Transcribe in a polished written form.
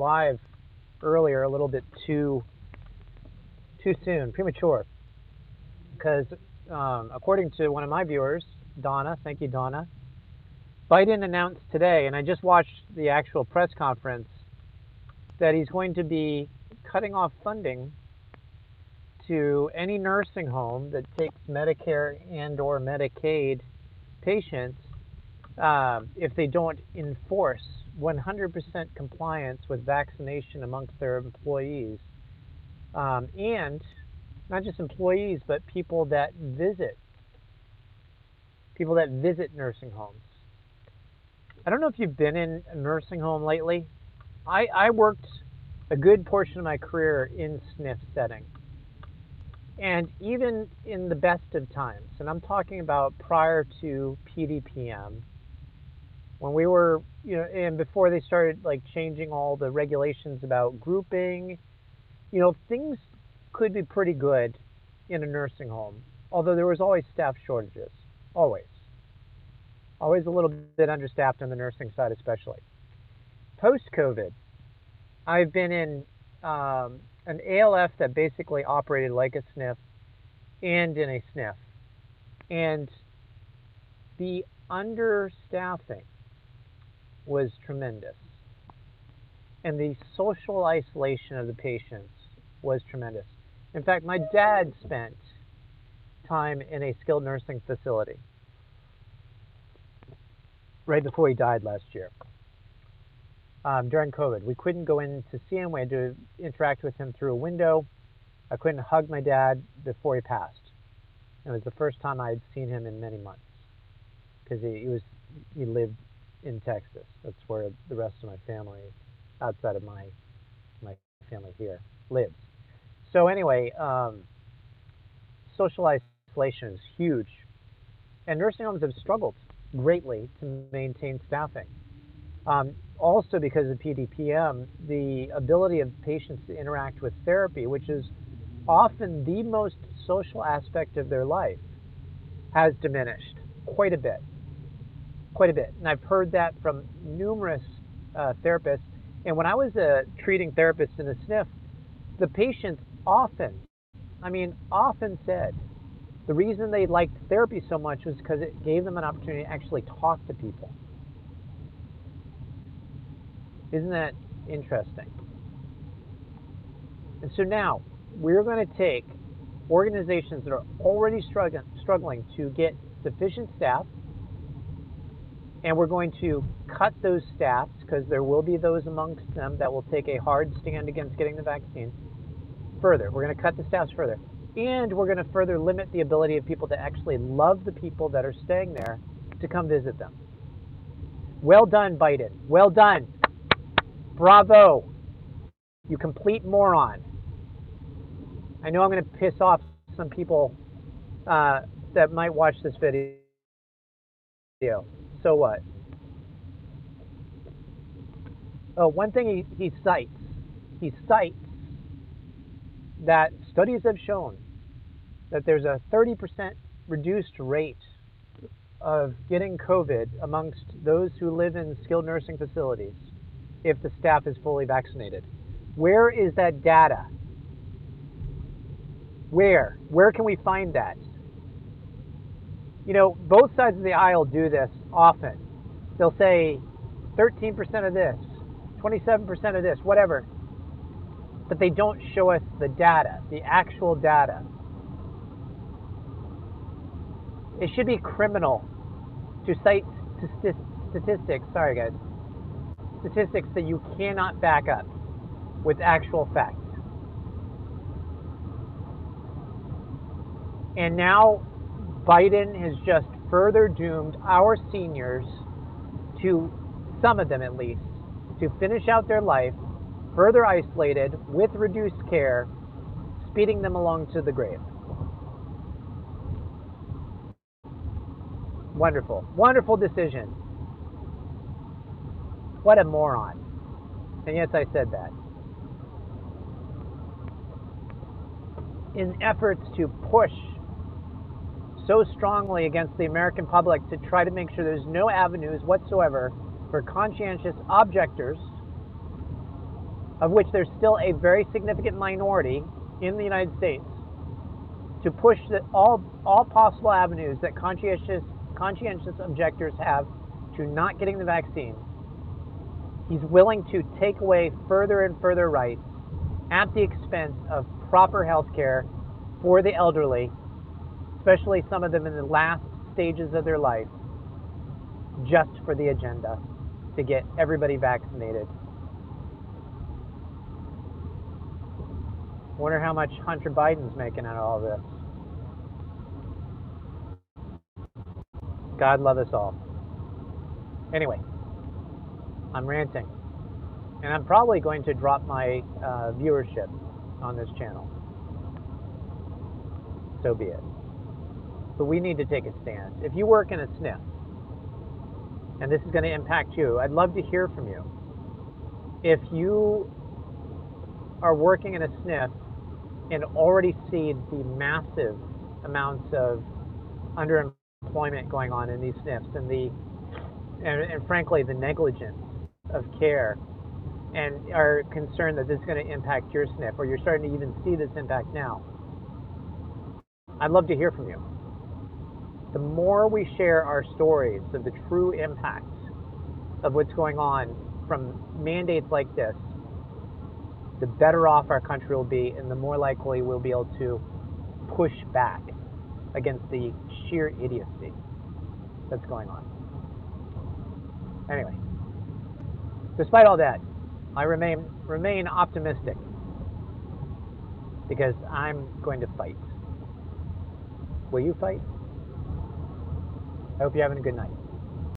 live earlier, a little bit too soon, premature, because according to one of my viewers, Donna, thank you, Donna, Biden announced today, and I just watched the actual press conference, that he's going to be cutting off funding to any nursing home that takes Medicare and or Medicaid patients if they don't enforce 100% compliance with vaccination amongst their employees, and not just employees, but people that visit nursing homes. I don't know if you've been in a nursing home lately. I worked a good portion of my career in SNF setting. And even in the best of times, and I'm talking about prior to PDPM, when we were, and before they started like changing all the regulations about grouping, things could be pretty good in a nursing home, although there was always staff shortages, always a little bit understaffed on the nursing side, especially. Post-COVID, I've been in an ALF that basically operated like a SNF and in a SNF. And the understaffing was tremendous. And the social isolation of the patients was tremendous. In fact, my dad spent time in a skilled nursing facility right before he died last year. During COVID, we couldn't go in to see him. We had to interact with him through a window. I couldn't hug my dad before he passed. It was the first time I had seen him in many months, because he lived in Texas. That's where the rest of my family, outside of my family here, lives. So anyway, social isolation is huge, and nursing homes have struggled greatly to maintain staffing. Also, because of PDPM, the ability of patients to interact with therapy, which is often the most social aspect of their life, has diminished quite a bit. And I've heard that from numerous therapists. And when I was a treating therapist in a SNF, the patients often said the reason they liked therapy so much was because it gave them an opportunity to actually talk to people. Isn't that interesting? And so now we're going to take organizations that are already struggling to get sufficient staff, and we're going to cut those staffs, because there will be those amongst them that will take a hard stand against getting the vaccine further. We're going to cut the staffs further, and we're going to further limit the ability of people to actually love the people that are staying there to come visit them. Well done, Biden. Well done. Bravo. You complete moron. I know I'm going to piss off some people that might watch this video. So what? Oh, one thing he cites that studies have shown that there's a 30% reduced rate of getting COVID amongst those who live in skilled nursing facilities if the staff is fully vaccinated. Where is that data? Where can we find that? Both sides of the aisle do this often. They'll say 13% of this, 27% of this, whatever. But they don't show us the data, the actual data. It should be criminal to cite statistics, statistics that you cannot back up with actual facts. And now Biden has just further doomed our seniors to, some of them at least, to finish out their life further isolated with reduced care, speeding them along to the grave. Wonderful. Wonderful decision. What a moron. And yes, I said that. In efforts to push so strongly against the American public to try to make sure there's no avenues whatsoever for conscientious objectors of which there's still a very significant minority in the United States, to push all possible avenues that conscientious objectors have to not getting the vaccine. He's willing to take away further and further rights at the expense of proper health care for the elderly, especially some of them in the last stages of their life, just for the agenda to get everybody vaccinated. Wonder how much Hunter Biden's making out of all this. God love us all. Anyway, I'm ranting. And I'm probably going to drop my viewership on this channel. So be it. But we need to take a stand. If you work in a SNF, and this is going to impact you, I'd love to hear from you. If you are working in a SNF and already see the massive amounts of underemployment going on in these SNFs and frankly the negligence of care, and are concerned that this is going to impact your SNF, or you're starting to even see this impact now, I'd love to hear from you. The more we share our stories of the true impacts of what's going on from mandates like this, the better off our country will be, and the more likely we'll be able to push back against the sheer idiocy that's going on. Anyway, despite all that, I remain optimistic, because I'm going to fight. Will you fight? I hope you're having a good night.